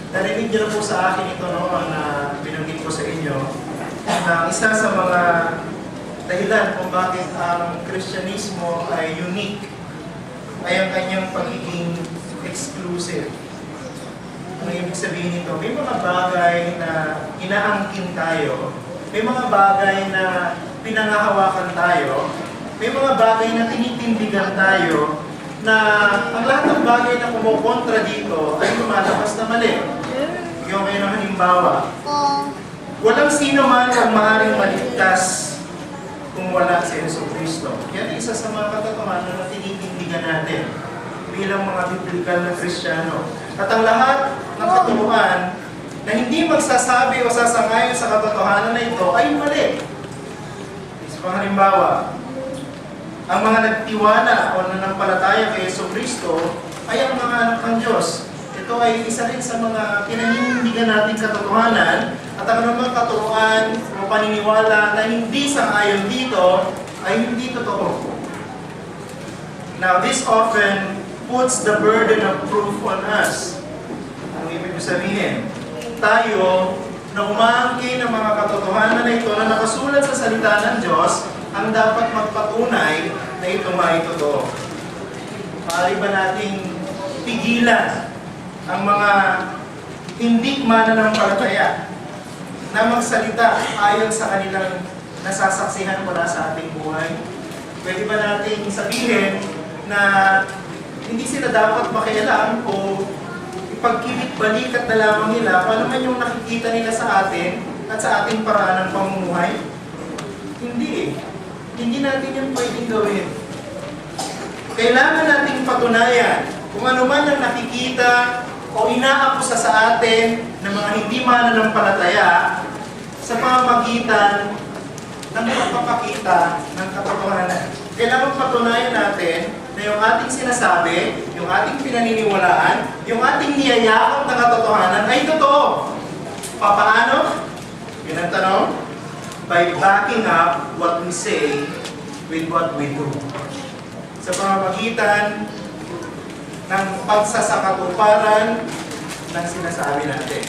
Narinig niyo na po sa akin ito noon na binanggit ko sa inyo na isa sa mga dahilan kung bakit ang Kristyanismo ay unique ay ang kanyang pagiging exclusive. Ano ibig sabihin nito? May mga bagay na inaangkin tayo, may mga bagay na pinangahawakan tayo, may mga bagay na tinitindigan tayo na ang lahat ng bagay na kumukontra dito ay lumalabas na mali. Yung kayo ng halimbawa, walang sino man ang maaaring maligtas kung wala si Jesucristo. Yan ay isa sa mga katotohanan na tinitindigan natin bilang mga biblikal na Kristiyano. At ang lahat ng katuruan na hindi magsasabi o sasangayon sa katotohanan na ito ay mali. Sa mga halimbawa, ang mga nagtiwala o nanampalataya kay Jesucristo ay ang mga anak ng Diyos. Ito ay isa rin sa mga pinaninindigan nating katotohanan at ang mga katuruan o paniniwala na hindi sang-ayon dito ay hindi totoo. Now, this often puts the burden of proof on us. Ang ibig sabihin, tayo na umaangkin ng mga katotohanan na ito na nakasulat sa salita ng Diyos ang dapat magpatunay na ito ay totoo. Maaari ba nating pigilan ang mga hindi mananampalataya na magsalita ayon sa kanilang nasasaksihan mula sa ating buhay? Pwede ba nating sabihin na hindi sila dapat makialam o ipagkilit-balikat na lamang nila kung ano man yung nakikita nila sa atin at sa ating paraan ng pamumuhay? Hindi eh. Hindi natin yung pwedeng gawin. Kailangan nating patunayan kung ano man ang nakikita o inaakusa sa atin ng mga hindi mananampalataya sa pamamagitan ng pagpapakita ng katotohanan. Kailangan patunayan natin na yung ating sinasabi, yung ating pinaniniwalaan, yung ating niyayakap na katotohanan ay totoo. Paano? Yun ang tanong. By backing up what we say with what we do. Sa pamamagitan ng pagsasakatuparan ng sinasabi natin.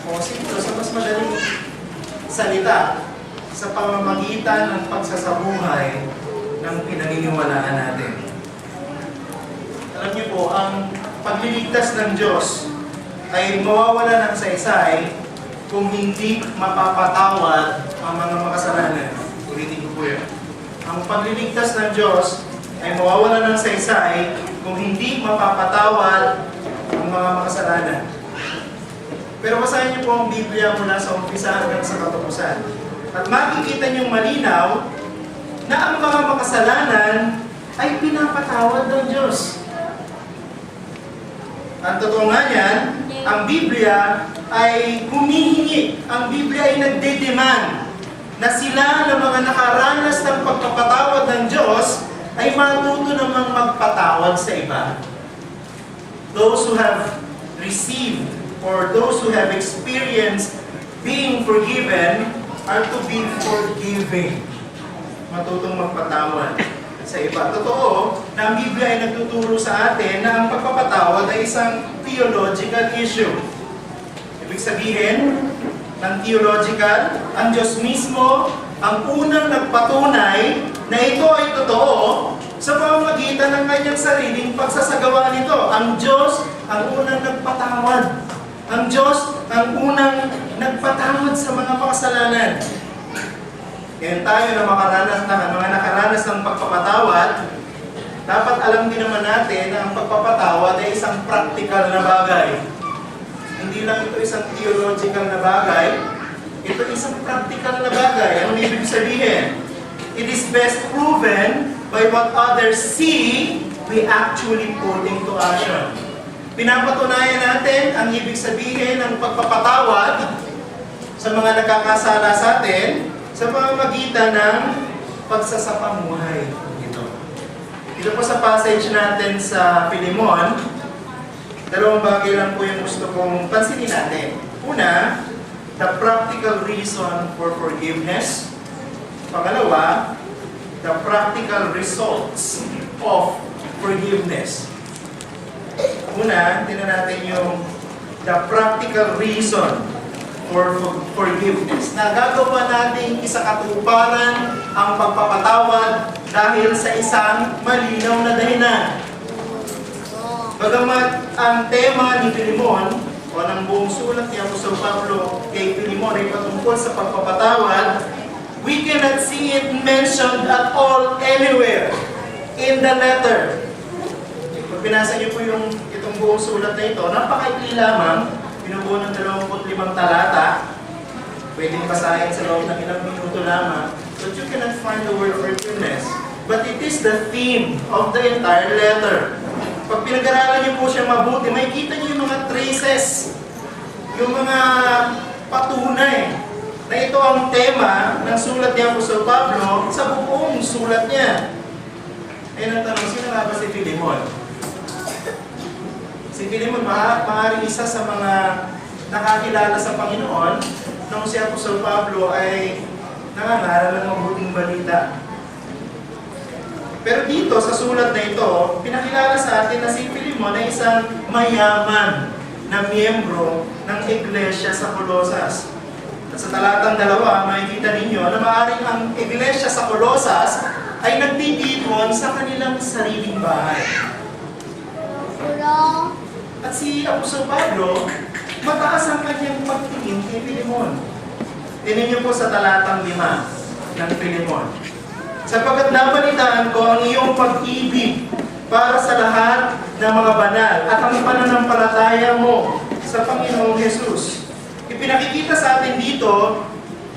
O simple, sa mas madaling salita, sa pamamagitan ng pagsasabuhay ng pinaniniwalaan natin. Alam niyo po, ang pagliligtas ng Diyos ay mawawala ng saysay kung hindi mapapatawad ang mga makasalanan. Ulitin ko po yan. Ang pagliligtas ng Diyos ay mawawala ng saysay kung hindi mapapatawad ang mga makasalanan. Pero basahin niyo po ang Biblia mula sa umpisa hanggang sa katapusan. At makikita niyong malinaw na ang mga makasalanan ay pinapatawad ng Diyos. Ang totoo nga niyan, ang Biblia ay humihingi, ang Biblia ay nagde-demand na sila na mga nakaranas ng pagpapatawad ng Diyos ay matuto namang magpatawad sa iba. Those who have received or those who have experienced being forgiven are to be forgiving. Matutong magpatawad sa iba. Totoo na ang Biblia ay nagtuturo sa atin na ang pagpapatawad ay isang theological issue. Ibig sabihin, ng theological, ang Diyos mismo ang unang nagpatunay na ito ay totoo sa pamamagitan ng kanyang sariling pagsasagawa nito. Ang Diyos ang unang nagpatawad. Ang Diyos ang unang nagpatawad sa mga makasalanan. Ngayon tayo na mga nakaranas ng pagpapatawad, dapat alam din naman natin na ang pagpapatawad ay isang practical na bagay. Hindi lang ito isang theological na bagay, ito isang practical na bagay. Ano ibig sabihin? It is best proven by what others see we actually put into action. Pinapatunayan natin ang ibig sabihin ng pagpapatawad sa mga nakakasala sa atin sa pamamagitan ng pagsasapamuhay ito. Ito po sa passage natin sa Filemon, dalawang bagay lang po yung gusto kong pansinin natin. Una, the practical reason for forgiveness. Pangalawa, the practical results of forgiveness. Una, tingnan natin yung the practical reason for forgiveness. Nagagawa natin isakatuparan ang pagpapatawad dahil sa isang malinaw na dahilan. Bagamat ang tema ni Filemon o ng buong sulat ni Apostol Pablo kay Filemon ay patungkol sa pagpapatawad, we cannot see it mentioned at all anywhere in the letter. Pag binasa niyo po itong buong sulat na ito, napakaikli lamang, binubuo ng 25 talata, pwedeng basahin sa loob ng ilang minuto lamang, but you cannot find the word forgiveness. But it is the theme of the entire letter. Pag pinag-aralan niyo po siya mabuti, may kita niyo yung mga traces, yung mga patunay na ito ang tema ng sulat ni Apostol Pablo sa buong sulat niya. Ayun ang tanong, sino nga ba si Filemon? Si Filemon, maaaring isa sa mga nakakilala sa Panginoon nung si Apostol Pablo ay nangangaral ng mabuting balita. Pero dito, sa sulat na ito, pinakilala sa atin na si Filemon ay isang mayaman na miyembro ng iglesia sa Colosas. At sa talatang 2, makikita ninyo na maaaring ang iglesia sa Colosas ay nagtitipon sa kanilang sariling bahay. At si Apostol Pablo, mataas ang kanyang pagtingin kay Filemon. Tingnan niyo po sa talatang 5 ng Filemon. Sapagkat nabalitaan ko ang iyong pag-ibig para sa lahat ng mga banal at ang pananampalataya mo sa Panginoong Jesus. Ipinakikita sa atin dito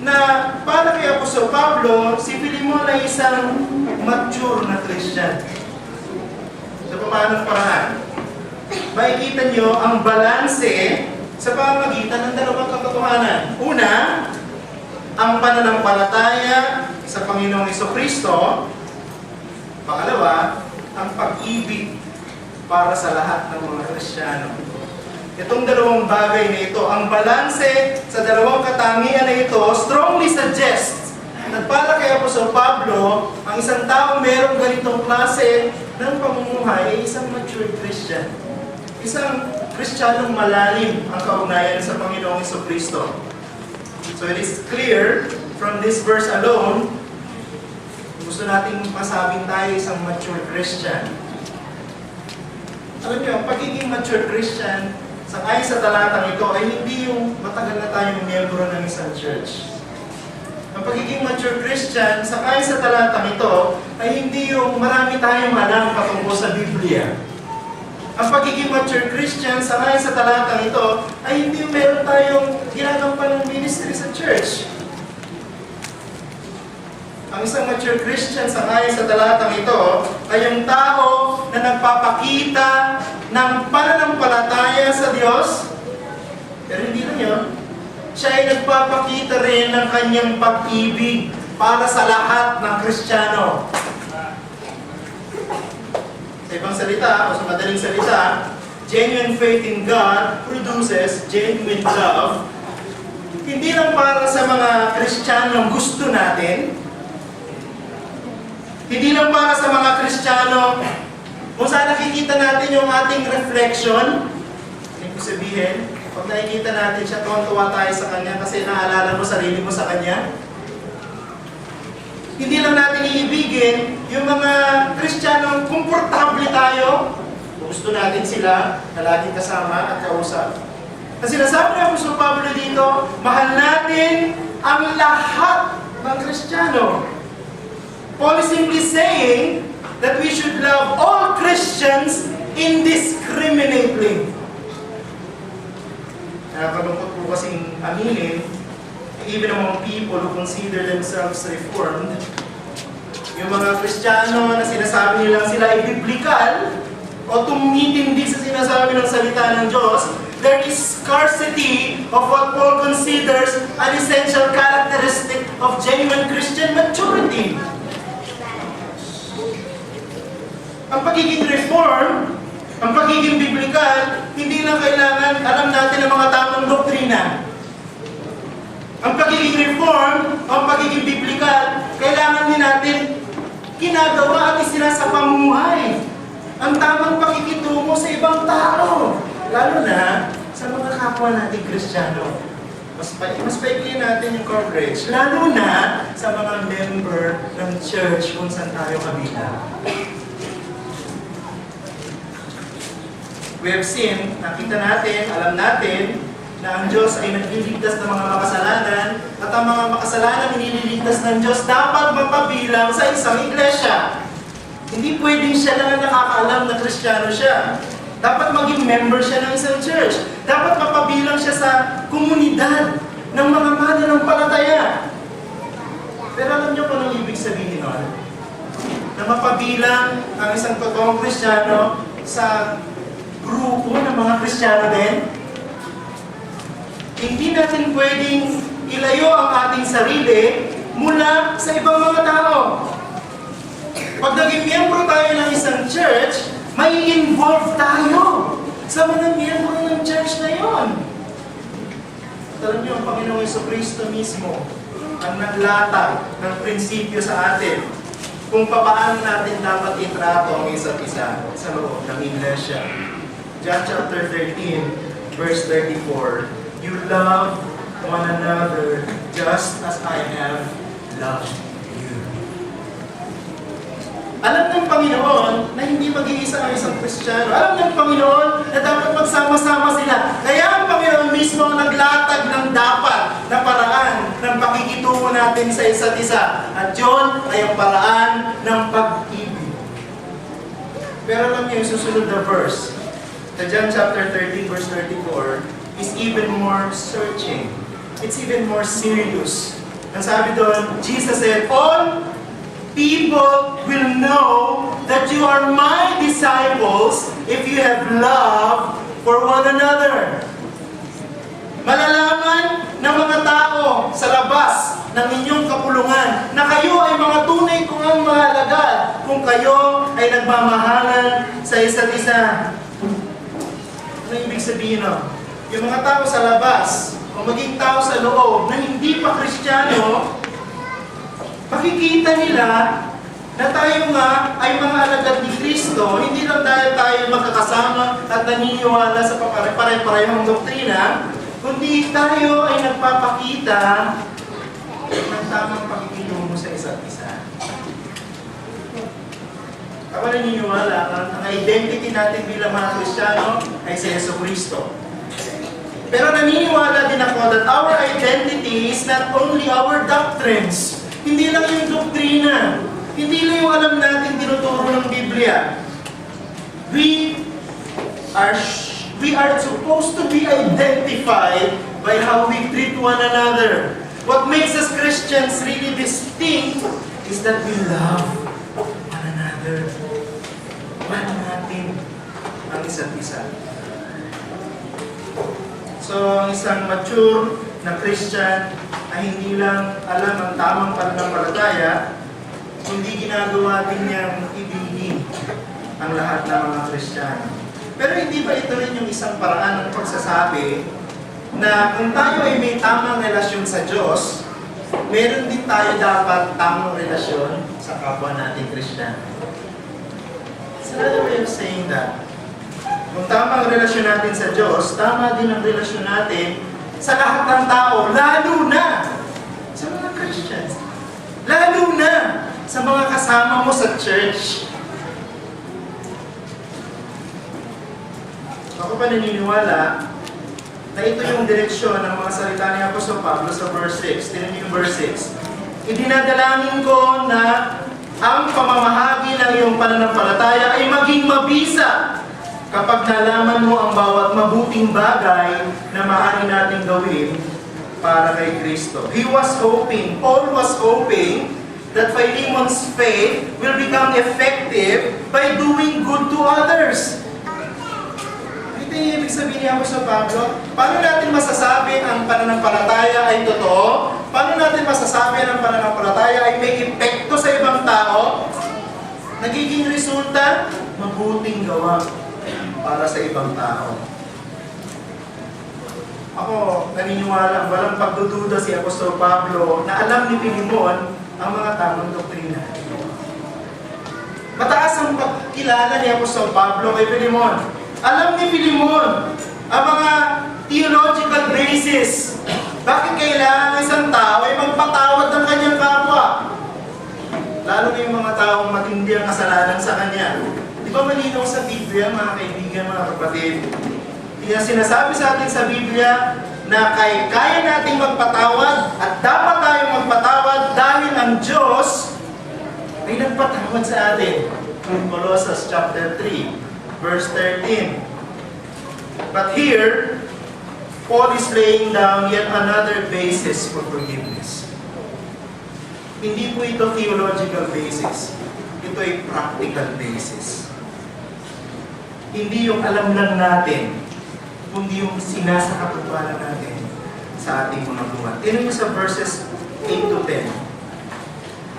na para kay Apostol Pablo, si Filemon ay isang mature na Christian. Sa pamanong paraan, makikita nyo ang balanse sa pamamagitan ng dalawang katotohanan. Una, ang pananampalataya sa Panginoong Jesucristo. Pangalawa, ang pag-ibig para sa lahat ng mga Kristiyano. Itong dalawang bagay na ito, ang balanse sa dalawang katangian na ito, strongly suggests na para kay Apostol Pablo, ang isang taong mayroong ganitong klase ng pamumuhay ay isang mature Christian. Isang Kristiyanong malalim ang kaugnayan sa Panginoong Jesucristo. So it is clear from this verse alone, gusto nating masabing tayo isang mature Christian. Alam niyo, ang pagiging mature Christian, ayon sa talatang ito, ay hindi yung matagal na tayong miyembro ng isang church. Ang pagiging mature Christian, ayon sa talatang ito, ay hindi yung marami tayong alam patungkol sa Biblia. Ang pagiging mature Christian, ayon sa talatang ito, ay hindi yung meron tayong ginagampanan ng ministry sa church. Ang isang mature Christian, ayon sa talatang ito, ay yung tao na nagpapakita ng pananampalataya sa Diyos. Pero hindi lang yun. Siya ay nagpapakita rin ng kanyang pag-ibig para sa lahat ng Kristiyano. Sa ibang salita, o sa madaling salita, genuine faith in God produces genuine love. Hindi lang para sa mga Kristiyanong gusto natin, hindi lang para sa mga Kristiyano kung saan nakikita natin yung ating reflection. Ibig sabihin, pag nakikita natin siya, tuwa tayo sa Kanya kasi naalala mo sarili mo sa Kanya. Hindi lang natin iibigin yung mga Kristiyanong komportable tayo. Gusto natin sila na laging kasama at kausap. Kasi sinasabi ng Apostol Pablo dito, mahal natin ang lahat ng Kristiyano. Paul is simply saying that we should love all Christians indiscriminately. Nakakalungkot po kasing aminin, even among people who consider themselves reformed, yung mga Kristiyano na sinasabi nilang sila ay biblikal o tumitindi sa sinasabi ng salita ng Diyos, there is scarcity of what Paul considers an essential characteristic of genuine Christian maturity. Ang pagiging reform, ang pagiging biblikal, hindi lang kailangan alam natin ang mga tamang doktrina. Ang pagiging reform, ang pagiging biblikal, kailangan din natin ginagawa at isinasapamuhay ang tamang pakikitungo sa ibang tao. Lalo na sa sa mga kapwa nating Kristiyano. Mas paigli natin yung coverage, lalo na sa mga member ng church kung saan tayo kabilang. We have seen, nakita natin, alam natin, na ang Diyos ay nagliligtas ng mga makasalanan at ang mga makasalanan nililigtas ng Diyos dapat mapabilang sa isang iglesia. Hindi pwedeng siya lang ang nakakaalam na Kristiyano siya. Dapat maging member siya ng isang church. Dapat mapabilang siya sa komunidad ng mga mananampalataya. Pero alam niyo kung anong ibig sabihin nun? Na mapabilang ang isang totoong Kristiyano sa grupo ng mga Kristiyano din. Hindi natin pwedeng ilayo ang ating sarili mula sa ibang mga tao. Pag naging miyembro tayo ng isang church, may involve tayo sa mga miyembro ng church na yon. Alam niyo, ang Panginoong Jesucristo mismo ang naglatag ng prinsipyo sa atin kung paano natin dapat itrato ang isa't isa sa loob ng iglesia. John chapter 13, verse 34, you love one another just as I have loved you. Alam ng Panginoon na hindi mag-iisa ang isang Kristiyano. Alam ng Panginoon na dapat magsama-sama sila. Kaya ang Panginoon mismo ang naglatag ng dapat na paraan ng pakikitungo natin sa isa't isa. At yun ay ang paraan ng pag-ibig. Pero alam niyo yung susunod na verse, sa John chapter 13, verse 34, is even more searching. It's even more serious. Ang sabi doon, Jesus said, all people will know that you are my disciples if you have love for one another. Malalaman ng mga tao sa labas ng inyong kapulungan na kayo ay mga tunay kong mga alagad kung kayo ay nagmamahalan sa isa't isa. Ano ibig sabihin nun? Yung mga tao sa labas, o maging tao sa loob na hindi pa Kristiyano, makikita nila na tayo nga ay mga alagad ni Kristo, hindi lang dahil tayo magkakasama at naniniwala sa pare-parehong doktrina, kundi tayo ay nagpapakita ng tamang pakikitungo sa isa't isa. Ako naniniwala, ang identity natin bilang mga Kristiyano ay si Jesucristo. Pero naniniwala din ako that our identity is not only our doctrines. Hindi lang yung doktrina. Hindi lang yung alam natin tinuturo ng Biblia. We are supposed to be identified by how we treat one another. What makes us Christians really distinct is that we love one another. Mahal natin ang isa't isa. So, ang isang mature na Christian ay hindi lang alam ang tamang pananampalataya, kundi ginagawa din niyang ibigin ang lahat ng mga Kristiyano. Pero hindi ba ito rin yung isang paraan ng pagsasabi na kung tayo ay may tamang relasyon sa Diyos, meron din tayo dapat tamang relasyon sa kapwa nating Kristiyano? It's another way of saying that. Kung tama ang relasyon natin sa Diyos, tama din ang relasyon natin sa lahat ng tao, lalo na sa mga Christians. Lalo na sa mga kasama mo sa church. Ako pa naniniwala na ito yung direksyon ng mga salita ni Apostol Pablo sa verse 6. Tingnan niyo yung verse 6. Idinadalangin ko na ang pamamahagi ng iyong pananampalataya ay maging mabisa kapag nalaman mo ang bawat mabuting bagay na maaari nating gawin para kay Kristo. Paul was hoping that Philemon's faith will become effective by doing good to others. Ito yung ibig sabihin niya sa Pablo. Paano natin masasabi ang pananampalataya ay totoo? Paano natin masasabi ang pananampalataya ay may epekto sa ibang tao? Nagiging resulta, mabuting gawa para sa ibang tao. Ako, naniniwala, walang pagdududa si Apostol Pablo na alam ni Philemon ang mga tamang doktrina. Mataas ang pagkilala ni Apostol Pablo kay Philemon. Alam ni Philemon ang mga theological basis. Bakit kailangan ng isang tao ay magpatawad ng kanyang kapwa? Lalo na yung mga taong matindi ang kasalanan sa kanya. Di ba malinaw sa Biblia, mga kaibigan, mga kapatid? Kaya sinasabi sa atin sa Biblia na kaya nating magpatawad at dapat tayong magpatawad dahil ang Diyos ay nagpatawad sa atin. Colossus chapter 3, verse 13. But here, Paul is laying down yet another basis for forgiveness. Hindi po ito theological basis. Ito ay practical basis. Hindi yung alam lang natin, kundi yung sinasakatuparan natin sa ating mga buwan. Tingnan niyo sa verses 8 to 10.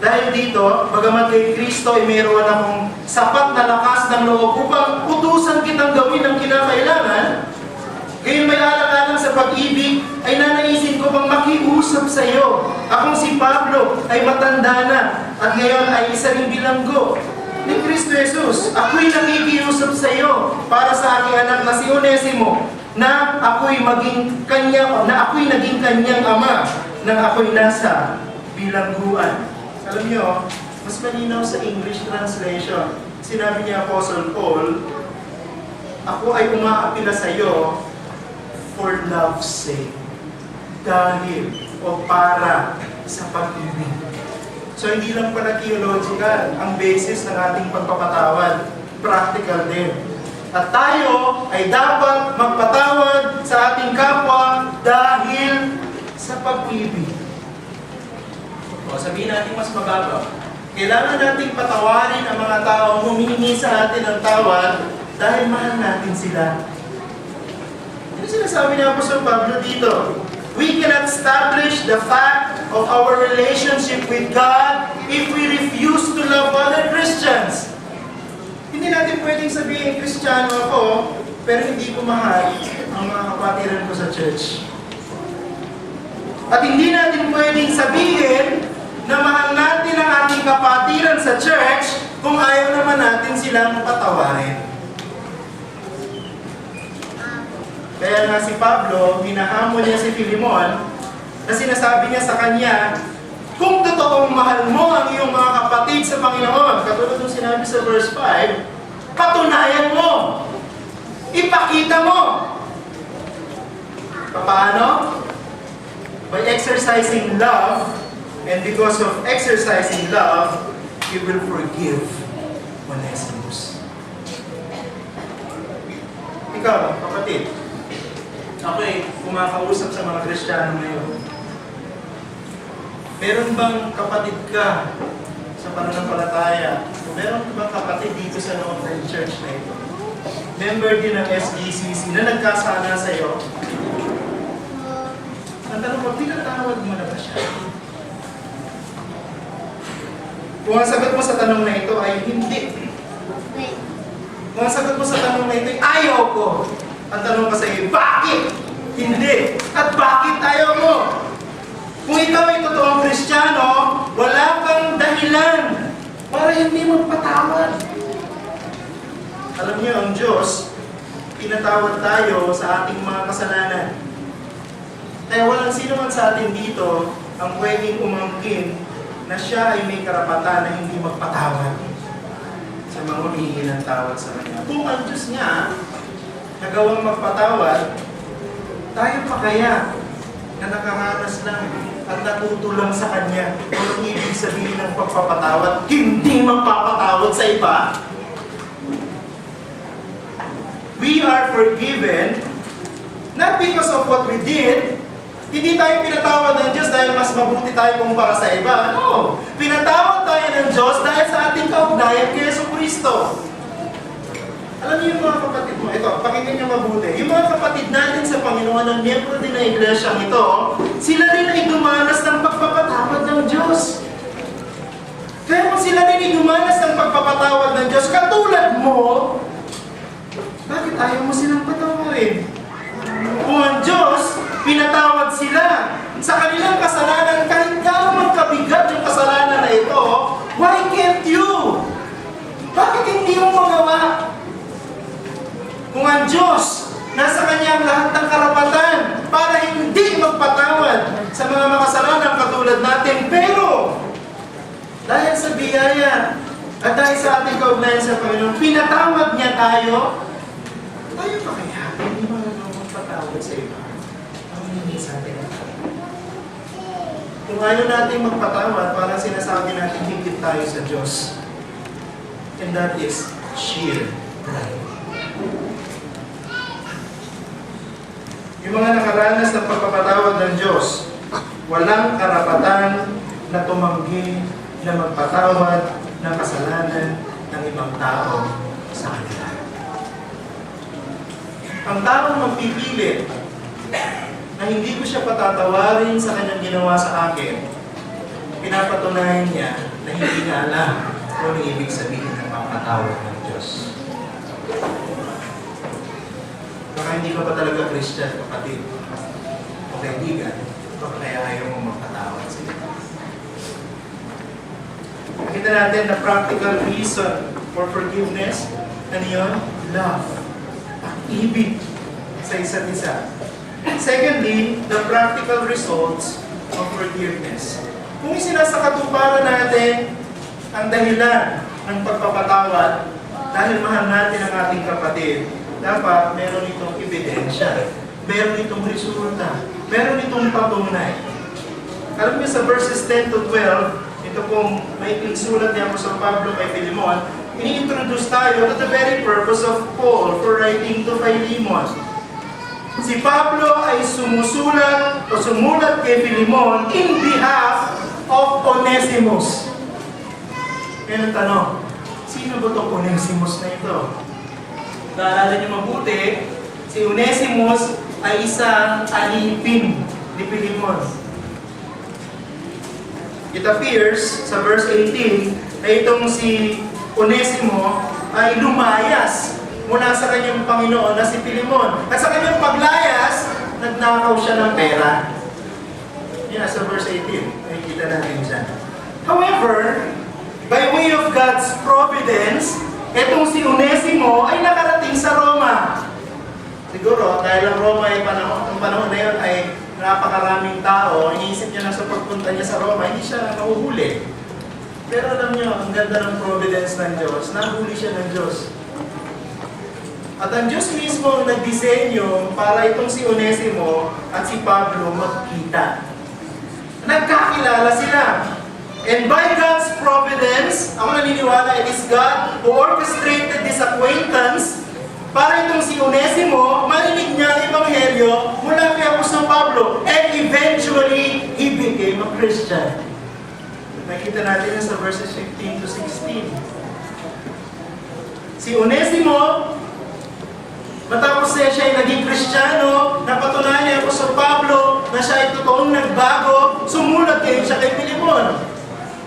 Dahil dito, bagamat kay Kristo ay mayroon akong sapat na lakas ng loob upang utusan kitang gawin ang kinakailangan, ngayon may alang-alang sa pag-ibig, ay nanaisin ko bang makiusap sa iyo. Akong si Pablo ay matanda na, at ngayon ay isa ring bilanggo ni Kristo Jesus. Ako'y nakikiusap sa iyo para sa aking anak na si Onesimo, na ako'y naging kanyang ama, nang ako'y nasa bilangguan. Alam niyo, mas malinaw sa English translation. Sinabi niya Apostle Paul, ako ay umaapila sa iyo for love's sake. Dahil o para sa pag-ibig. So hindi lang pala theological ang basis ng ating pagpapatawad. Practical din. At tayo ay dapat magpatawad sa ating kapwa dahil sa pag-ibig. O sabihin natin mas mababaw. Kailangan nating patawarin ang mga taong humingi sa atin ng tawad dahil mahal natin sila. Ano sinasabi ni Apostol Pablo dito? We cannot establish the fact of our relationship with God if we refuse to love other Christians. Hindi natin pwedeng sabihin, Kristiyano ako, pero hindi ko mahal ang mga kapatiran ko sa church. At hindi natin pwedeng sabihin na mahal natin ang ating kapatiran sa church kung ayaw naman natin silang patawarin. Kaya nga si Pablo, hinahamon niya si Filemon na sinasabi niya sa kanya, kung totoong mahal mo ang iyong mga kapatid sa Panginoon, katulad ng sinabi sa verse 5, patunayan mo, ipakita mo. Paano? By exercising love, and because of exercising love, you will forgive Onesimus. Ikaw, kapatid, okay, kumakausap sa mga Kristiyano ngayon. Meron bang kapatid ka sa pananampalataya? Meron bang kapatid dito sa loob ng church na ito? Member din ng SGCC na nagkasala sa iyo? Ang tanong mo, pinatawad mo na ba siya? Kung ang sagot mo sa tanong na ito ay hindi. Kung ang sagot mo sa tanong na ito ay ayaw ko. Ang tanong ka sa iyo, bakit? Hindi. At bakit ayaw mo? Kung ikaw ay totoong Kristiyano, wala kang dahilan para hindi magpatawad. Alam niyo, ang Diyos, pinatawad tayo sa ating mga kasalanan. Kaya walang sino man sa atin dito ang pwedeng umangkin na siya ay may karapatan na hindi magpatawad sa mga humihingi ng tawad sa Kanya. Kung ang Diyos niya nagawang magpatawad, tayo pa kaya na nakaranas lang at natuto lang sa Kanya kung ibig sabihin ng pagpapatawad, hindi magpapatawad sa iba? We are forgiven not because of what we did. Hindi tayo pinatawad ng Diyos dahil mas mabuti tayo kumpara sa iba. No! Pinatawad tayo ng Diyos dahil sa ating kaugnayan kay Jesucristo. Alam niyo yung mga kapatid mo, ito, pakinggan niyo mabuti. Yung mga kapatid natin sa Panginoon, ang miyembro din ng iglesyang ito, sila rin ay dumanas ng pagpapatawad ng Diyos. Kaya kung sila rin ay dumanas ng pagpapatawad ng Diyos, katulad mo, bakit ayaw mo silang patawarin? Kung ang Diyos, pinatawad sila sa kanilang kasalanan, kahit gaano magkabigat yung kasalanan na ito, why can't you? Bakit hindi mo magawa? Kung ang Diyos, nasa Kanya ang lahat ng karapatan para hindi magpatawad sa mga makasalanan katulad natin. Pero, dahil sa biyaya at dahil sa ating kaugnayan sa Panginoon, pinatawad niya tayo. Tayo pa kaya hindi magpatawad sa iba? Ang hindi sa atin. Kung ayaw natin magpatawad, parang sinasabi natin higit tayo sa Diyos. And that is sheer pride. Yung mga nakaranas ng pagpapatawad ng Diyos, walang karapatan na tumanggi na magpatawad ng kasalanan ng ibang tao sa kanila. Ang taong magpipilit na hindi ko siya patatawarin sa kanyang ginawa sa akin, pinapatunayan niya na hindi niya alam kung ano ibig sabihin ng pagpatawad ng Diyos. Baka hindi ka pa talaga Christian, kapatid o kaibigan, baka kaya ayaw mong magpatawad sa iyo. Nakita natin na practical reason for forgiveness, ano yun? Love. Pag-ibig sa isa't isa. Secondly, the practical results of forgiveness. Kung isinasakatuparan natin ang dahilan ng pagpapatawad dahil mahal natin ang ating kapatid, dapat meron itong ebidensya, meron itong resulta, meron itong patunay. Alam niyo sa verses 10 to 12, ito pong may sulat ni Apostol Pablo kay Philemon, ini-introduce tayo to the very purpose of Paul for writing to Philemon. Si Pablo ay sumulat kay Philemon in behalf of Onesimus. Kaya ang tanong, sino ba itong Onesimus na ito? Naalala niyo mabuti, si Onesimus ay isang alipin ni Philemon. It appears sa verse 18 na itong si Onesimo ay lumayas mula sa kanyang Panginoon na si Philemon. At sa kanyang paglayas, nagnakaw siya ng pera. Yan, sa verse 18. Nakikita natin dyan. However, by way of God's providence, etong si Onesimo ay nakarating sa Roma. Siguro, dahil ang Roma ay ang panahon na yun ay napakaraming tao, iniisip niya na sa pagpunta niya sa Roma, hindi siya nahuhuli. Pero alam niyo, ang ganda ng providence ng Diyos, nahuli siya ng Diyos. At ang Diyos mismo ang nagdisenyo para itong si Onesimo at si Pablo magkita. Nagkakilala sila. And by God's providence, ako naniniwala, it is God who orchestrated this acquaintance para itong si Onesimo, marinig niya ang Ebanghelyo mula kay Apostol Pablo. And eventually, he became a Christian. Nakita natin sa verses 15 to 16. Si Onesimo, matapos siya ay naging Kristiyano, napatunayan niya Apostol Pablo na siya ay totoong nagbago, sumulat kayo siya kay Philemon.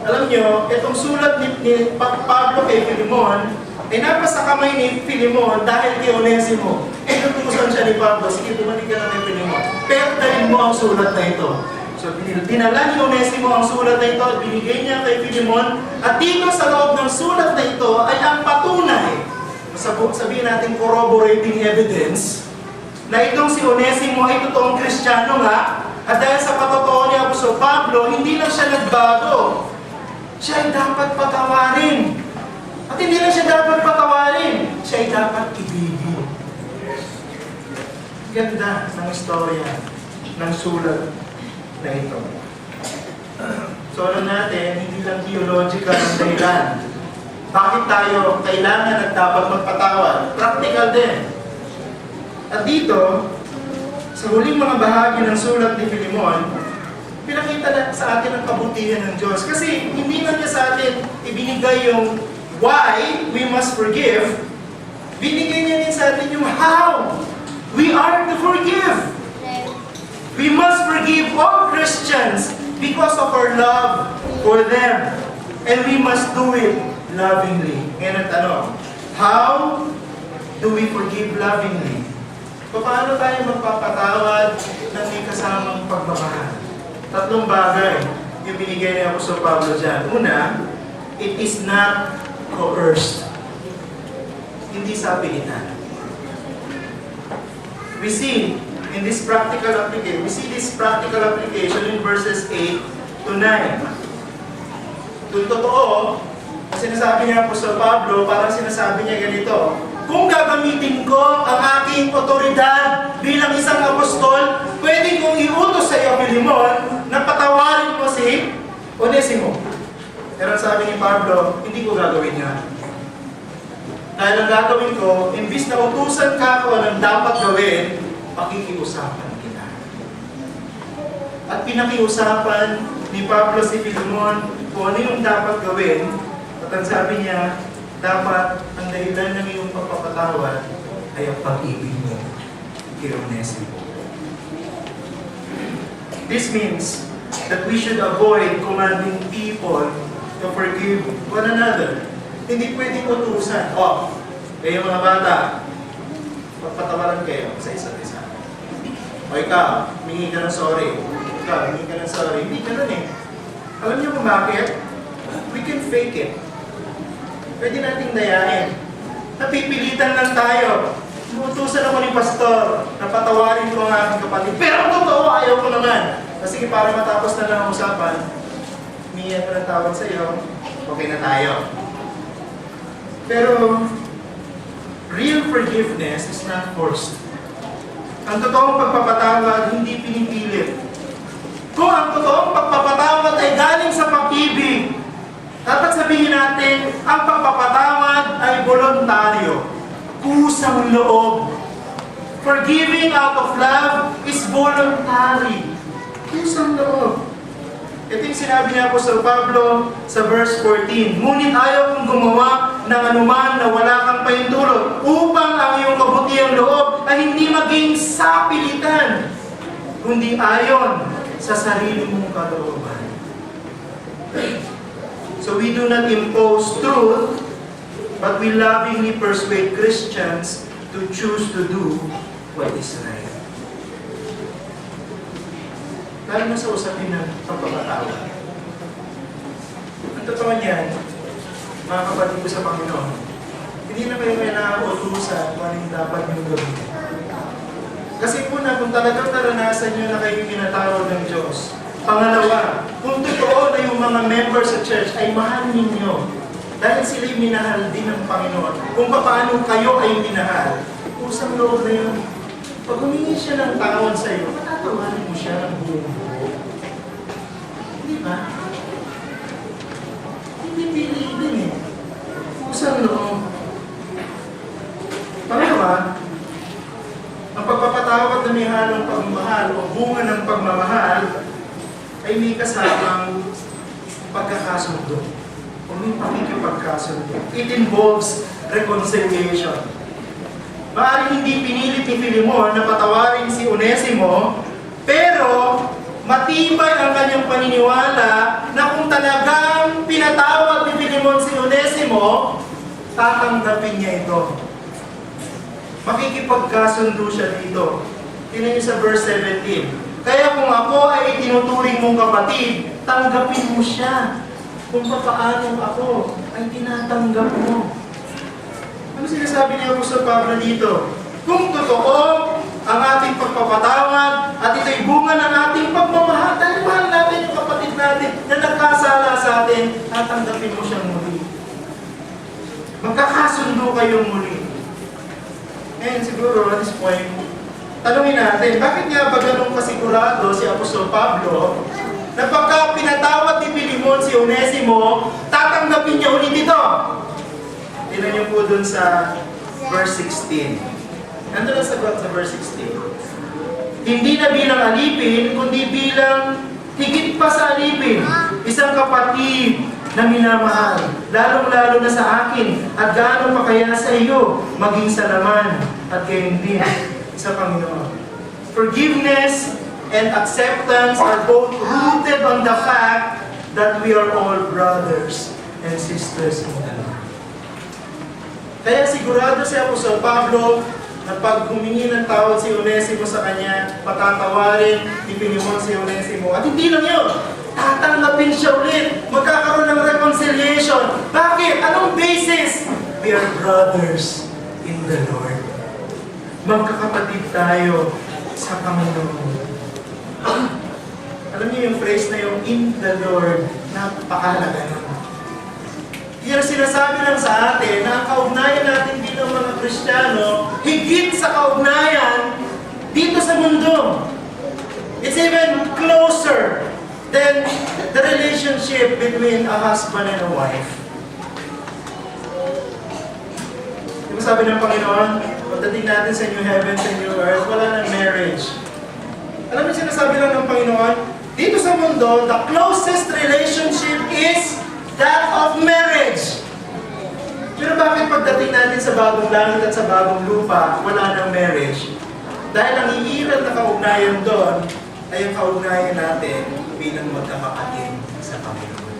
Alam niyo, itong sulat ni Pablo kay Philemon, ay napasa kamay ni Philemon dahil kay Onesimo. Inutusan siya ni Pablo, sige, bumalik ka na kay Philemon. Pero dalhin mo ang sulat na ito. So, dinala ni Onesimo ang sulat na ito, binigay niya kay Philemon, at dito sa loob ng sulat na ito ay ang patunay, sabihin natin corroborating evidence, na itong si Onesimo ay totoong Kristiyano nga, at dahil sa patotoo ni Apostol Pablo, hindi lang siya nagbago. Siya ay dapat patawarin. At hindi lang siya dapat patawarin, siya ay dapat ibigin. Ganda ng istorya ng sulat na ito. So alam natin, hindi lang theological ang dahilan. Bakit tayo kailangan at dapat magpatawad? Practical din. At dito, sa huling mga bahagi ng sulat ni Philemon, pinakita na sa atin ang kabutihan ng Diyos. Kasi hindi lang niya sa atin ibinigay yung why we must forgive, binigay niya din sa atin yung how we are to forgive. We must forgive all Christians because of our love for them. And we must do it lovingly. Ngayon ang tanong, how do we forgive lovingly? Paano tayo magpapatawad ng may kasamang pagmamahal? Tatlong bagay yung binigay ni Apostol Pablo dyan. Una, it is not coerced. Hindi sa pilitan. We see in this practical application. We see this practical application in verses 8 to 9. Kung totoo, sinasabi niya po sa Pablo, parang sinasabi niya ganito, kung gagamitin ko ang aking otoridad bilang isang apostol, pwede kong iutos sa iyo, Filemon, na patawarin mo si Onesimo. Pero sabi ni Pablo, hindi ko gagawin yan. Dahil ang gagawin ko, imbis na utusan ka kung anong dapat gawin, pakikiusapan kita. At pinakiusapan ni Pablo si Filemon kung ano yung dapat gawin. At ang sabi niya, dapat ang dahilan ng iyong pagpapatawad ay ang pag-ibig mo kay Onesimo. This means that we should avoid commanding people to forgive one another. Hindi pwedeng utusan. Kayo mga bata, pagpatawaran kayo sa isa't isa. O ikaw, humingi ka ng sorry. Ikaw, humingi ka ng sorry. Hindi ka nun eh. Alam niyo kung bakit? We can fake it. Pwede nating dayain. Napipilitan lang tayo. Inutusan ako ni pastor na patawarin ko ang aking kapatid. Pero ang totoo, ayaw ko naman. Kasi para matapos na lang ang usapan, humingi ko ng tawad sa iyo, okay na tayo. Pero, real forgiveness is not forced. Ang totoong pagpapatawad, hindi pinipilit. Kung ang totoong pagpapatawad ay galing sa pag-ibig, dapat sabihin natin, ang pagpapatawad ay voluntaryo. Kusang loob. Forgiving out of love is voluntary. Kusang loob. Ito yung sinabi niya po sa Pablo sa verse 14. Ngunit ayaw kong gumawa ng anuman na wala kang pahintulot upang ang iyong kabutiang loob ay hindi maging sapilitan, kundi ayon sa sarili mong kalooban. So we do not impose truth, but we lovingly persuade Christians to choose to do what is right. Lalo na sa usapin ng pagpapatawad. Ang totoo niyan, mga kapatid ko sa Panginoon, hindi na kayo nakautusan kung anong dapat yung gawin. Kasi po na, kung talagang naranasan nyo na kayo tinatawag ng Diyos. Pangalawa, kung totoo na yung mga members sa church ay mahal ninyo, dahil sila'y minahal din ng Panginoon, kung paano kayo ay minahal, usang loob na yun. Pag humingi siya ng tawad sa iyo, patatawarin mo siya ng buong buo. Hindi ba? Hindi piliin eh. Usang loob. Pangalawa, ang pagpapatawad na may halong pagmamahal o bunga ng pagmamahal ay may kasamang pagkakasundo o may pakikipagkasundo. It involves reconciliation. Maaaring hindi pinilit ni Filemon na patawarin si Onesimo, pero matibay ang kanyang paniniwala na kung talagang pinatawad ni Filemon si Onesimo, tatanggapin niya ito. Makikipagkasundo siya dito. Tingnan niyo sa verse 17. Kaya kung ako ay itinuturing mong kapatid, tanggapin mo siya. Kung papaano ako ay tinatanggap mo. Ano sinasabi niya Apostol Pablo dito? Kung totoo ang ating pagpapatawad at ito'y bunga ng ating pagmamahal, dahil mahal natin yung kapatid natin na nagkasala sa atin, tatanggapin mo siyang muli. Magkakasundo kayong muli. Ngayon siguro at this point, tanungin natin, bakit nga ba ganun kasigurado si Apostol Pablo na pagka pinatawad ni Filemon si Onesimo, tatanggapin niya ulit ito? Tingnan niyo po dun sa verse 16. Nandun ang sagot sa verse 16. Hindi na bilang alipin, kundi bilang higit pa sa alipin. Isang kapatid na minamahal, lalong-lalo na sa akin, at gaano pa kaya sa iyo, maging sa naman, at gayon din sa Panginoon. Forgiveness and acceptance are both rooted on the fact that we are all brothers and sisters in the Lord. Kaya sigurado si Apostol Pablo na pag humingi ng tawad si Onesimo sa kanya, patatawarin ni Filemon si Onesimo. At hindi lang yun, tatanggapin siya ulit. Magkakaroon ng reconciliation. Bakit? Anong basis? We are brothers in the Lord. Magkakapatid tayo sa Panginoon. Alam niyo yung phrase na yung in the Lord, napakahalaga nun. Yan sinasabi lang sa atin na ang kaugnayan natin bilang mga Kristiyano, higit sa kaugnayan dito sa mundo. It's even closer than the relationship between a husband and a wife. Diba sabi ng Panginoon, pagdating natin sa new heaven, sa new earth, wala nang marriage. Alam niyo sinasabi lang ng Panginoon, dito sa mundo, the closest relationship is that of marriage. Pero bakit pagdating natin sa bagong langit at sa bagong lupa, wala nang marriage? Dahil ang iiral na kaugnayan doon ay ang kaugnayan natin bilang magkakapatid sa Panginoon.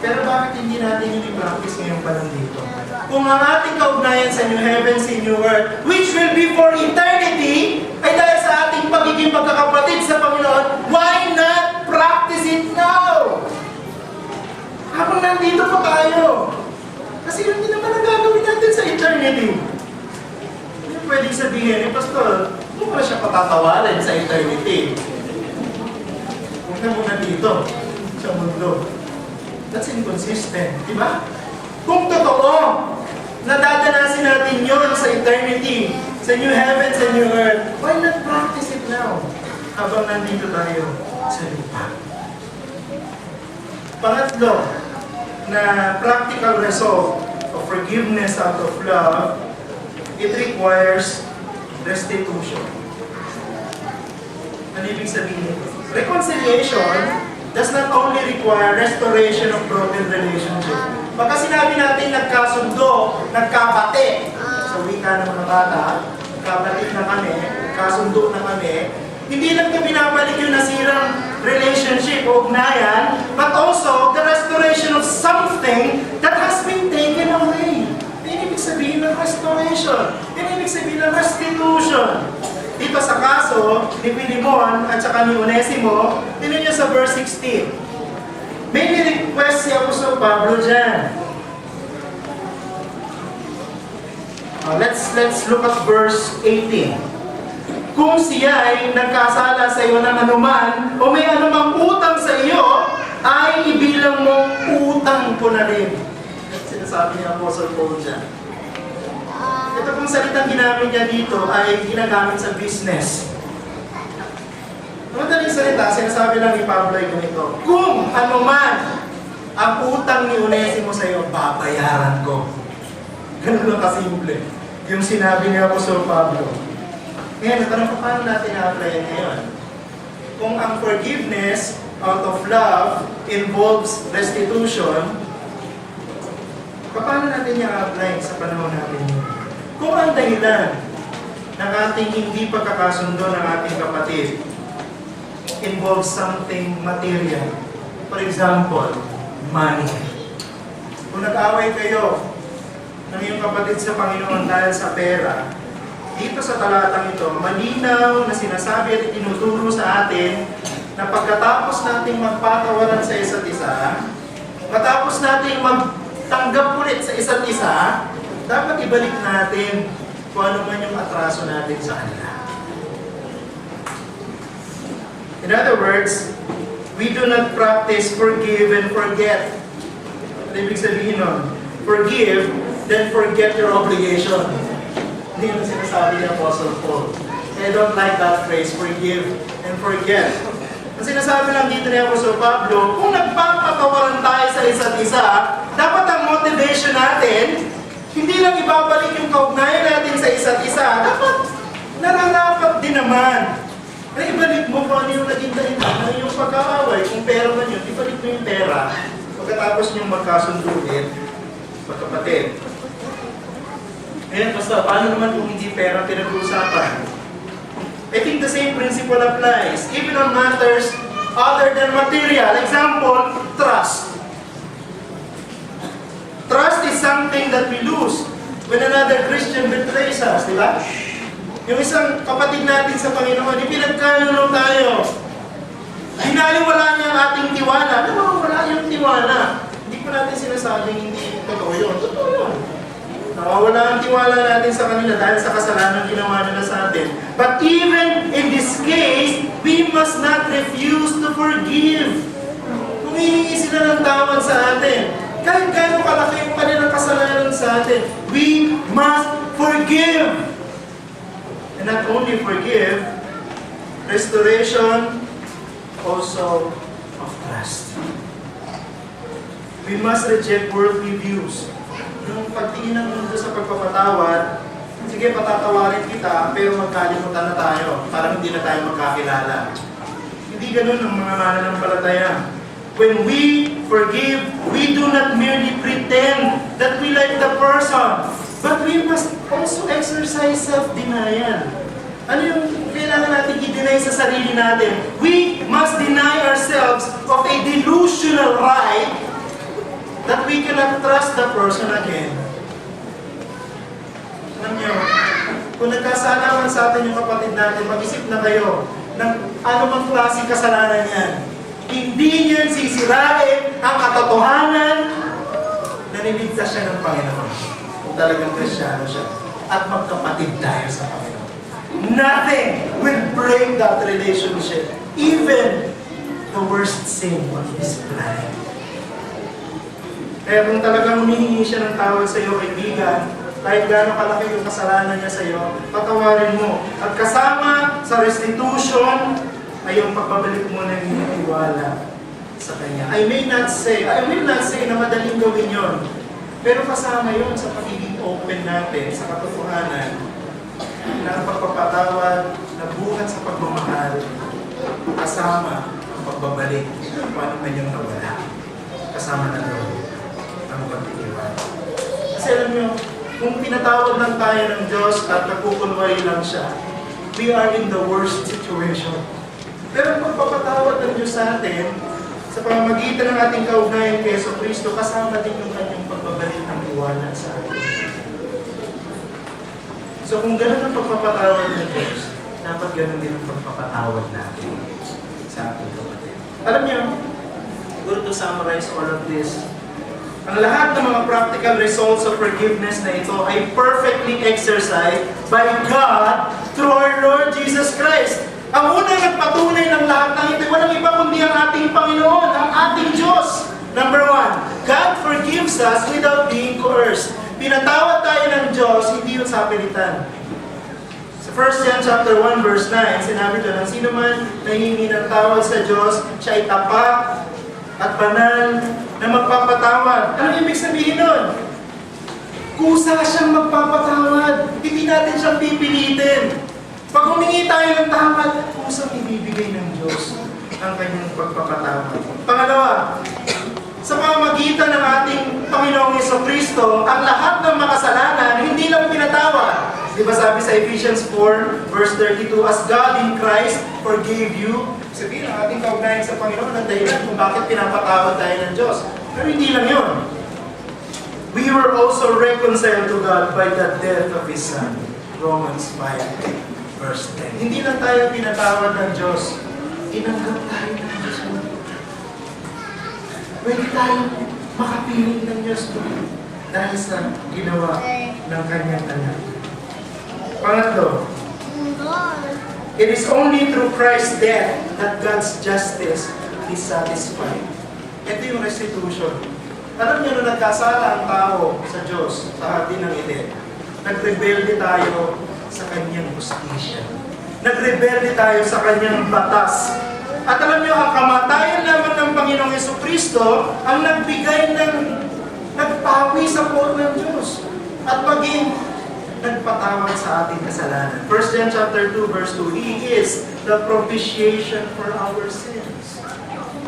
Pero bakit hindi natin yung i-practice ngayong panahon dito? Kung ang ating kaugnayan sa new heaven, sa new earth, which will be for eternity, ay dahil sa ating pagiging magkakapatid sa Panginoon, why not practice it now? Habang nandito pa tayo. Kasi yun din naman ang gagawin natin sa eternity. Hindi pwedeng sabihin, Pastor, hindi ko na siya patatawarin sa eternity. Huwag na muna dito, sa mundo. That's inconsistent, di ba? Kung totoo, nadadanasin natin yon sa eternity, sa new heaven, sa new earth, why not practice it now? Habang nandito tayo sa lupa. Pangatlo, na practical result of forgiveness out of love, it requires restitution. Ano ibig sabihin? Reconciliation does not only require restoration of broken relationship. Pagka sinabi natin nagkasundo, nagkabati, sa wika ng mga bata, nagkabati na kami, nagkasundo na kami, hindi lang ito binabalik yung nasirang relationship o ugnayan, but also the restoration of something that has been taken away. Yan ibig sabihin ng restoration. Yan ibig sabihin ng restitution. Dito sa kaso ni Philemon at saka ni Onesimo, tingnan niyo sa verse 16. May request si Apostol Pablo dyan. Let's look at verse 18. Kung siya ay nagkasala sa iyo ng anuman o may anumang utang sa iyo, ay ibilang mong utang ko na rin. Sinasabi ni Apostle Paul dyan. Ito pong salitang ginamit niya dito ay ginagamit sa business. Madaling salita, sinasabi lang ni Pablo ay ganito, kung anuman ang utang ni Onesimo sa iyo, babayaran ko. Ganun lang kasimple. Yung sinabi ni Apostol Pablo. Ngayon, natanong ko paano natin na-apply ngayon? Kung ang forgiveness out of love involves restitution, paano natin i-apply sa panahon natin yun? Kung ang dahilan ng ating hindi pagkakasundo ng ating kapatid involves something material, for example, money. Kung nag-away kayo ng iyong kapatid sa Panginoon dahil sa pera, dito sa talatang ito, malinaw na sinasabi at itinuturo sa atin na pagkatapos nating magpatawaran sa isa't isa, matapos nating magtanggap ulit sa isa't isa, dapat ibalik natin kung ano man yung atraso natin sa kanila. In other words, we do not practice forgive and forget. Ano ibig sabihin nun? Forgive, then forget your obligation. Hindi yung sinasabi ni Apostle Paul. I don't like that phrase, forgive and forget. Ang sinasabi lang dito ni Apostle Pablo, kung nagpapatawaran tayo sa isa't isa, dapat ang motivation natin, hindi lang ibabalik yung kaugnayan natin sa isa't isa, dapat nararapat din naman. Na ibalik mo kung ano yung naging dahilan, ano yung pag-aaway, kung pera man yun, ibalik mo yung pera, pagkatapos niyong magkasunduin, magkapatid. Ngayon, basta, paano naman kung hindi pera pinag-uusapan? I think the same principle applies, even on matters other than material. Example, trust. Trust is something that we lose when another Christian betrays us, di ba? Yung isang kapatid natin sa Panginoon, ipinagkanuno tayo. Hinaliwala niya ang ating tiwala. Wala yung tiwala. Hindi ko natin sinasabing hindi totoo yun. Totoo yun. Nawawala ang tiwala natin sa kanila dahil sa kasalanan ginawa nila sa atin. But even in this case, we must not refuse to forgive. Humihingi sila ng tawad sa atin. Kahit gano'ng kalaki yung kanilang kasalanan sa atin, we must forgive. And not only forgive, restoration also of trust. We must reject worldly views. Yung pagtingin ng mundo sa pagpapatawad, sige, patatawarin kita, pero magkalimutan na tayo, para hindi na tayo magkakilala. Hindi ganun ang mga mananampalataya. When we forgive, we do not merely pretend that we like the person, but we must also exercise self-denial. Ano yung kailangan natin i-deny sa sarili natin? We must deny ourselves of a delusional right that we cannot trust the person again. Alam niyo, kung nagkasalaman sa atin yung kapatid natin, mag-isip na kayo ng anumang klaseng kasalanan yan. Hindi niyan sisirain ang katotohanan na niligtas siya ng Panginoon. Kung talagang Kristiyano siya. At magkapatid tayo sa Panginoon. Nothing will break that relationship. Even the worst sin on this planet. Kaya kung talagang humihingi siya ng tawad sa iyo, kaibigan, kahit gano'ng kalaki yung kasalanan niya sa iyo, patawarin mo. At kasama sa restitution ay yung pagbabalik mo ng tiwala sa Kanya. I will not say na madaling gawin yon. Pero kasama yon sa pagiging open natin sa katotohanan na ang pagpapatawad na buhat sa pagmamahal, kasama ang pagbabalik kung ano man yung nawala. Kasama na doon ang pagtitiwala. Kasi alam nyo, kung pinatawad lang tayo ng Diyos at nagkukunwari lang siya, we are in the worst situation. Pero ang pagpapatawad ng Diyos sa atin, sa pamamagitan ng ating kaugnayan kay Yesu Kristo, kasama din yung kanyang pagbabalik ng tiwala sa atin. So kung gano'n ang pagpapatawad ng Diyos, dapat gano'n din ang pagpapatawad natin sa ating kapatid. Alam niyo, good to summarize all of this, ang lahat ng mga practical results of forgiveness na ito ay perfectly exercised by God through our Lord Jesus Christ. Ang unang nagpatunay ng lahat ng ito, walang iba kundi ang ating Panginoon, ang ating Diyos. Number 1, God forgives us without being coerced. Pinatawad tayo ng Diyos, hindi yun sa pilitan. Sa 1 John chapter 1 verse 9, sinabi doon, ang sino man nahihingi ng tawad sa Diyos, siya ay tapat at banal na magpapatawad. Ano ibig sabihin nun? Kusa siyang magpapatawad. Hindi natin siyang pipilitin. Pag humingi tayo ng tawad, kusang ibibigay ng Diyos ang kanyang pagpapatawad. Pangalawa, sa pamamagitan ng ating Panginoong Jesucristo, ang lahat ng makasalanan hindi lang pinatawad. Di ba sabi sa Ephesians 4 verse 32, as God in Christ forgave you. Sabihin ang ating kaugnayan sa Panginoon ang dahilan kung bakit pinapatawad tayo ng Diyos. Pero hindi lang yun. We were also reconciled to God by the death of His Son. Romans 5 verse 10. Hindi lang tayo pinatawad ng Diyos. Tinanggap tayo ng Diyos. Pwede tayo makapiling ng Diyos dahil sa ginawa ng Kanyang anak. Pangatlo, it is only through Christ's death that God's justice is satisfied. Ito yung restitution. Alam niyo, nung nagkasala ang tao sa Diyos, sa hati ng Eden, nagrebelde tayo sa Kanyang justisya. Nagrebelde tayo sa Kanyang batas. At alam niyo, ang kamatayan naman ng Panginoong Jesucristo ang nagbigay ng nagpawi sa poon ng Diyos. At maging nagpatawad sa ating kasalanan. 1 John chapter 2 verse 2, He is the propitiation for our sins.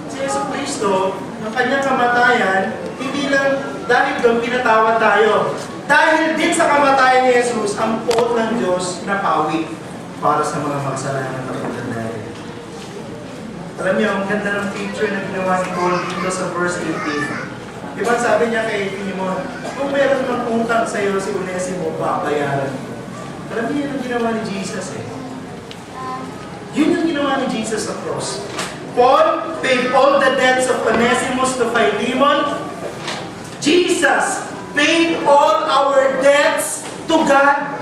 Si Jesucristo, ang kanyang kamatayan, hindi lang dahil doon pinatawad tayo. Dahil din sa kamatayan ni Jesus, ang poon ng Diyos napawi para sa mga makasalanan na katulad natin. Alam niyo, ang ganda ng picture na ginawa ni Paul dito sa verse 18. Diba sabi niya kay Filemon, kung meron ng utang sa iyo si Onesimo, babayaran mo. Alam niyo, yun ang ginawa ni Jesus eh. Yun yung ginawa ni Jesus sa cross. Paul paid all the debts of Onesimus to Philemon. Jesus paid all our debts to God.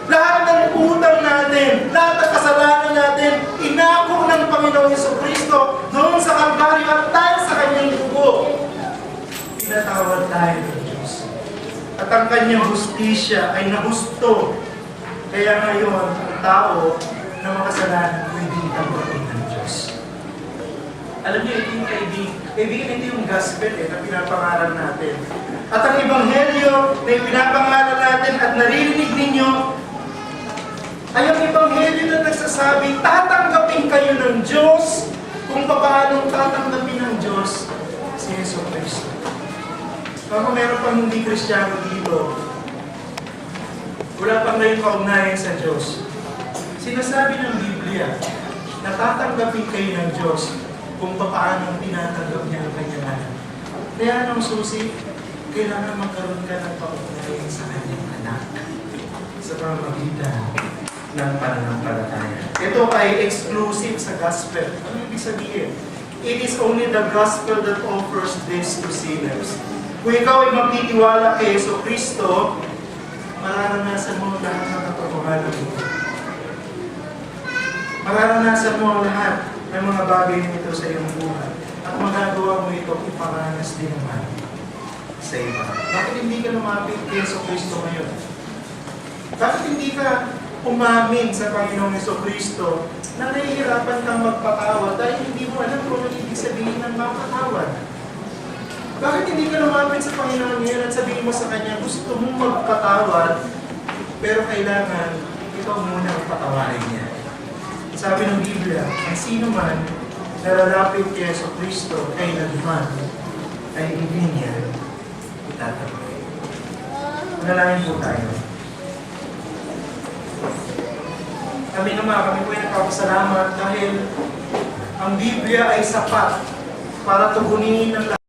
Lahat ng utang natin, lahat ng kasalanan natin, inako ng Panginoong Jesucristo noon sa Kalbaryo at dahil sa kanyang dugo. Pinatawad tayo ng Diyos. At ang kanyang hustisya ay nahusto. Kaya ngayon, ang tao na makasalanan pwedeng tanggapin ng Diyos. Alam niyo, kaibigan, ito yung gospel na pinapangaral natin. At ang ebanghelyo na pinapangaral natin at naririnig ninyo, ay ang ebanghelyo na nagsasabi, tatanggapin kayo ng Diyos kung paano tatanggapin ng Diyos si Yesu Cristo. Kung meron pang hindi Kristiyano dito, wala pang ngayon kaugnayan sa Diyos. Sinasabi ng Biblia na tatanggapin kayo ng Diyos kung paano tinatanggap niya ang kanyang anak. Kaya nang susi, kailangan magkaroon ka ng kaugnayan sa kanyang anak sa pamamagitan ng pananampalataya. Ito ay exclusive sa gospel. Ano ibig sabihin? It is only the gospel that offers this to sinners. Kung ikaw ay magtitiwala kay Yesu Cristo, mararanasan mo lahat ng katotohanan mo. Mararanasan mo ang lahat ng mga bagay nito sa iyong buhay. At magagawa mo ito iparanas din naman sa iba. Bakit hindi ka lumapit kay Yesu Cristo ngayon? Bakit hindi ka umamin sa Panginoong Jesucristo na nahihirapan kang magpatawad dahil hindi mo alam kung ano ibig sabihin ng mapatawad? Bakit hindi ka lumapit sa Panginoon ngayon at sabihin mo sa Kanya, gusto mong magpatawad, pero kailangan ikaw muna ang patawarin niya? Sabi ng Biblia, ang sino man na lalapit kay Jesucristo kailanman ay hindi niya itatanggap. Manalangin po tayo. Kami po ay nagpapasalamat dahil ang Biblia ay sapat para tugunin ang lahat.